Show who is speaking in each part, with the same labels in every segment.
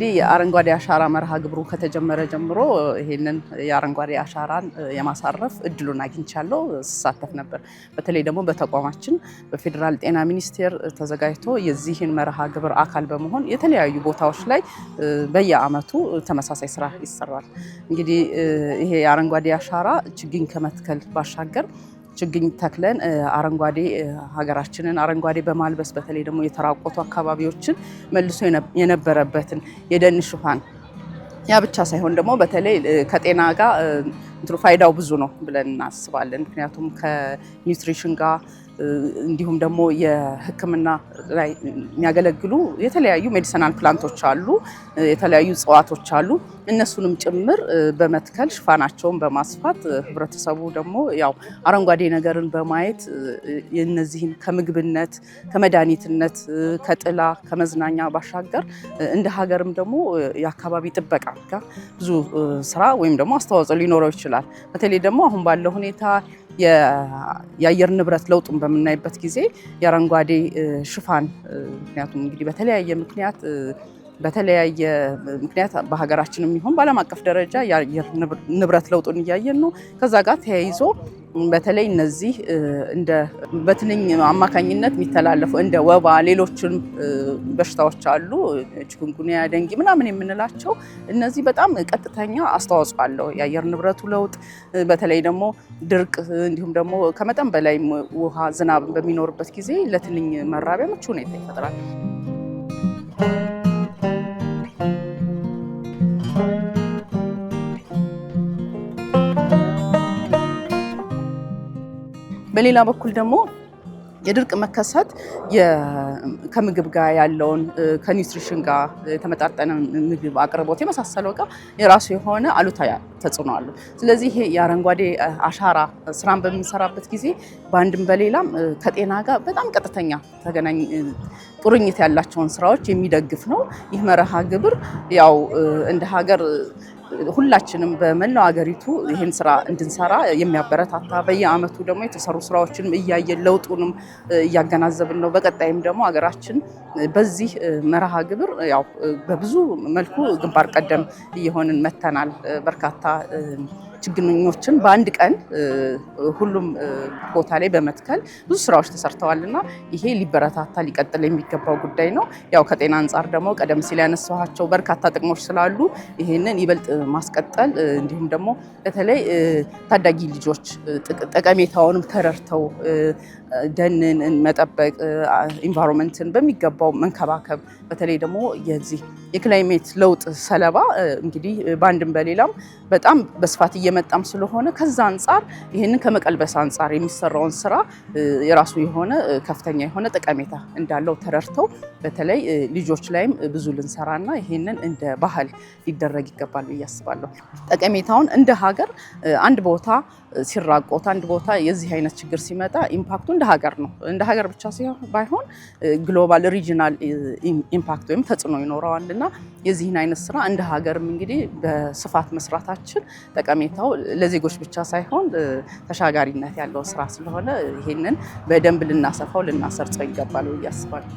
Speaker 1: እንግዲህ የአረንጓዴ አሻራ መርሃ ግብሩ ከተጀመረ ጀምሮ ይሄንን የአረንጓዴ አሻራን የማሳረፍ እድሉን አግኝቻለሁ፣ ስሳተፍ ነበር። በተለይ ደግሞ በተቋማችን በፌዴራል ጤና ሚኒስቴር ተዘጋጅቶ የዚህን መርሃ ግብር አካል በመሆን የተለያዩ ቦታዎች ላይ በየአመቱ ተመሳሳይ ስራ ይሰራል። እንግዲህ ይሄ የአረንጓዴ አሻራ ችግኝ ከመትከል ባሻገር ችግኝ ተክለን አረንጓዴ ሀገራችንን አረንጓዴ በማልበስ በተለይ ደግሞ የተራቆቱ አካባቢዎችን መልሶ የነበረበትን የደን ሽፋን ያ ብቻ ሳይሆን ደግሞ በተለይ ከጤና ጋር ፋይዳው ብዙ ነው ብለን እናስባለን። ምክንያቱም ከኒውትሪሽን ጋር እንዲሁም ደግሞ የሕክምና ላይ የሚያገለግሉ የተለያዩ ሜዲሲናል ፕላንቶች አሉ፣ የተለያዩ እጽዋቶች አሉ። እነሱንም ጭምር በመትከል ሽፋናቸውን በማስፋት ህብረተሰቡ ደግሞ ያው አረንጓዴ ነገርን በማየት የነዚህን ከምግብነት፣ ከመድኃኒትነት፣ ከጥላ፣ ከመዝናኛ ባሻገር እንደ ሀገርም ደግሞ የአካባቢ ጥበቃ ጋር ብዙ ስራ ወይም ደግሞ አስተዋጽኦ ሊኖረው ይችላል። በተለይ ደግሞ አሁን ባለው ሁኔታ የአየር ንብረት ለውጡን በምናይበት ጊዜ የአረንጓዴ ሽፋን ምክንያቱም እንግዲህ በተለያየ ምክንያት በሀገራችንም ይሁን በዓለም አቀፍ ደረጃ የአየር ንብረት ለውጡን እያየን ነው። ከዛ ጋር ተያይዞ በተለይ እነዚህ እንደ በትንኝ አማካኝነት የሚተላለፉ እንደ ወባ፣ ሌሎችም በሽታዎች አሉ፣ ቺኩንጉንያ፣ ደንጊ ምናምን የምንላቸው እነዚህ በጣም ቀጥተኛ አስተዋጽኦ አለው። የአየር ንብረቱ ለውጥ በተለይ ደግሞ ድርቅ እንዲሁም ደግሞ ከመጠን በላይ ውሃ፣ ዝናብ በሚኖርበት ጊዜ ለትንኝ መራቢያ ምቹ ሁኔታ ይፈጥራል። በሌላ በኩል ደግሞ የድርቅ መከሰት ከምግብ ጋር ያለውን ከኒውትሪሽን ጋር የተመጣጠነ ምግብ አቅርቦት የመሳሰለው ጋር የራሱ የሆነ አሉታዊ ተጽዕኖ አለው። ስለዚህ ይሄ የአረንጓዴ አሻራ ስራን በምንሰራበት ጊዜ በአንድም በሌላም ከጤና ጋር በጣም ቀጥተኛ ቁርኝት ያላቸውን ስራዎች የሚደግፍ ነው። ይህ መርሃ ግብር ያው እንደ ሀገር ሁላችንም በመላው ሀገሪቱ ይህን ስራ እንድንሰራ የሚያበረታታ በየአመቱ ደግሞ የተሰሩ ስራዎችንም እያየን ለውጡንም እያገናዘብን ነው። በቀጣይም ደግሞ ሀገራችን በዚህ መርሃ ግብር ያው በብዙ መልኩ ግንባር ቀደም እየሆንን መተናል። በርካታ ችግኞችን በአንድ ቀን ሁሉም ቦታ ላይ በመትከል ብዙ ስራዎች ተሰርተዋልና ይሄ ሊበረታታ ሊቀጥል የሚገባው ጉዳይ ነው። ያው ከጤና አንጻር ደግሞ ቀደም ሲል ያነሳኋቸው በርካታ ጥቅሞች ስላሉ ይሄንን ይበልጥ ማስቀጠል እንዲሁም ደግሞ በተለይ ታዳጊ ልጆች ጠቀሜታውንም ተረድተው ደንን መጠበቅ፣ ኢንቫይሮንመንትን በሚገባው መንከባከብ በተለይ ደግሞ የዚህ የክላይሜት ለውጥ ሰለባ እንግዲህ በአንድም በሌላም በጣም በስፋት እየመጣም ስለሆነ ከዛ አንጻር ይሄንን ከመቀልበስ አንጻር የሚሰራውን ስራ የራሱ የሆነ ከፍተኛ የሆነ ጠቀሜታ እንዳለው ተረድተው በተለይ ልጆች ላይም ብዙ ልንሰራና ይሄንን እንደ ባህል ሊደረግ ይገባል ብዬ አስባለሁ። ጠቀሜታውን እንደ ሀገር አንድ ቦታ ሲራቆት አንድ ቦታ የዚህ አይነት ችግር ሲመጣ ኢምፓክቱ እንደ ሀገር ነው። እንደ ሀገር ብቻ ባይሆን ግሎባል ሪጂናል ኢምፓክት ወይም ተጽዕኖ ይኖረዋልና የዚህን አይነት ስራ እንደ ሀገርም እንግዲህ በስፋት መስራታችን ጠቀሜታው ለዜጎች ብቻ ሳይሆን ተሻጋሪነት ያለው ስራ ስለሆነ ይሄንን በደንብ ልናሰፋው ልናሰርጸው ይገባል ብዬ አስባለሁ።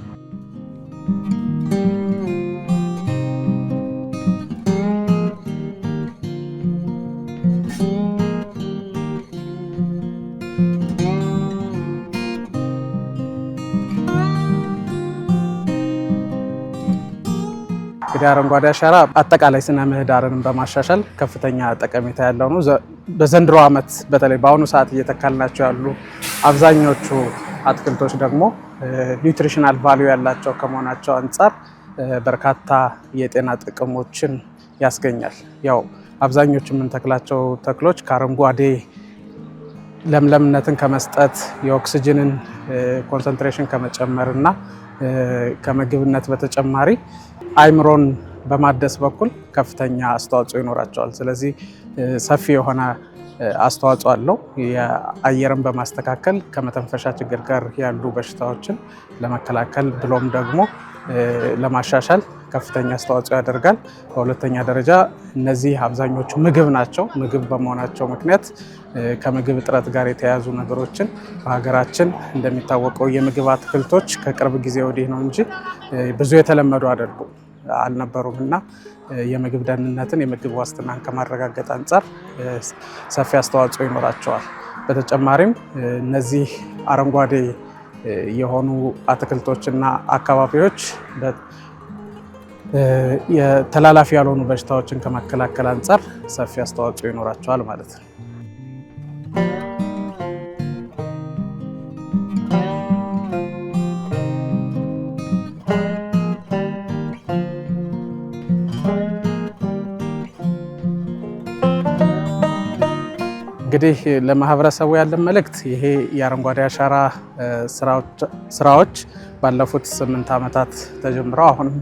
Speaker 2: አረንጓዴ አሻራ አጠቃላይ ስነ ምህዳርን በማሻሻል ከፍተኛ ጠቀሜታ ያለው ነው። በዘንድሮ ዓመት በተለይ በአሁኑ ሰዓት እየተካልናቸው ያሉ አብዛኞቹ አትክልቶች ደግሞ ኒውትሪሽናል ቫልዩ ያላቸው ከመሆናቸው አንጻር በርካታ የጤና ጥቅሞችን ያስገኛል። ያው አብዛኞቹ የምንተክላቸው ተክሎች ከአረንጓዴ ለምለምነትን ከመስጠት የኦክሲጅንን ኮንሰንትሬሽን ከመጨመርና ከምግብነት በተጨማሪ አይምሮን በማደስ በኩል ከፍተኛ አስተዋጽኦ ይኖራቸዋል። ስለዚህ ሰፊ የሆነ አስተዋጽኦ አለው። የአየርን በማስተካከል ከመተንፈሻ ችግር ጋር ያሉ በሽታዎችን ለመከላከል ብሎም ደግሞ ለማሻሻል ከፍተኛ አስተዋጽኦ ያደርጋል። በሁለተኛ ደረጃ እነዚህ አብዛኞቹ ምግብ ናቸው። ምግብ በመሆናቸው ምክንያት ከምግብ እጥረት ጋር የተያያዙ ነገሮችን በሀገራችን እንደሚታወቀው የምግብ አትክልቶች ከቅርብ ጊዜ ወዲህ ነው እንጂ ብዙ የተለመዱ አይደሉም። አልነበሩም እና የምግብ ደህንነትን የምግብ ዋስትናን ከማረጋገጥ አንጻር ሰፊ አስተዋጽኦ ይኖራቸዋል። በተጨማሪም እነዚህ አረንጓዴ የሆኑ አትክልቶችና አካባቢዎች የተላላፊ ያልሆኑ በሽታዎችን ከመከላከል አንጻር ሰፊ አስተዋጽኦ ይኖራቸዋል ማለት ነው። እንግዲህ ለማህበረሰቡ ያለን መልእክት ይሄ የአረንጓዴ አሻራ ስራዎች ባለፉት 8 ዓመታት ተጀምረው አሁንም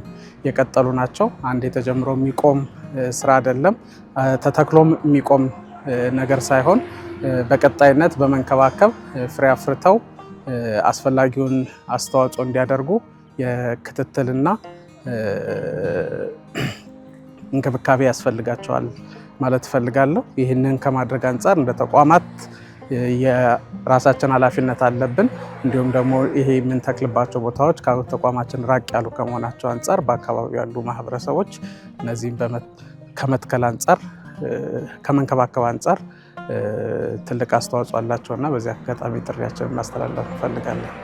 Speaker 2: የቀጠሉ ናቸው። አንድ ተጀምሮ የሚቆም ስራ አይደለም። ተተክሎም የሚቆም ነገር ሳይሆን በቀጣይነት በመንከባከብ ፍሬ አፍርተው አስፈላጊውን አስተዋጽኦ እንዲያደርጉ የክትትልና እንክብካቤ ያስፈልጋቸዋል ማለት እፈልጋለሁ። ይህንን ከማድረግ አንጻር እንደ ተቋማት የራሳችን ኃላፊነት አለብን። እንዲሁም ደግሞ ይሄ የምንተክልባቸው ቦታዎች ከተቋማችን ራቅ ያሉ ከመሆናቸው አንጻር በአካባቢው ያሉ ማህበረሰቦች እነዚህም ከመትከል አንጻር ከመንከባከብ አንጻር ትልቅ አስተዋጽኦ አላቸውና በዚህ አጋጣሚ ጥሪያችንን ማስተላለፍ እንፈልጋለን።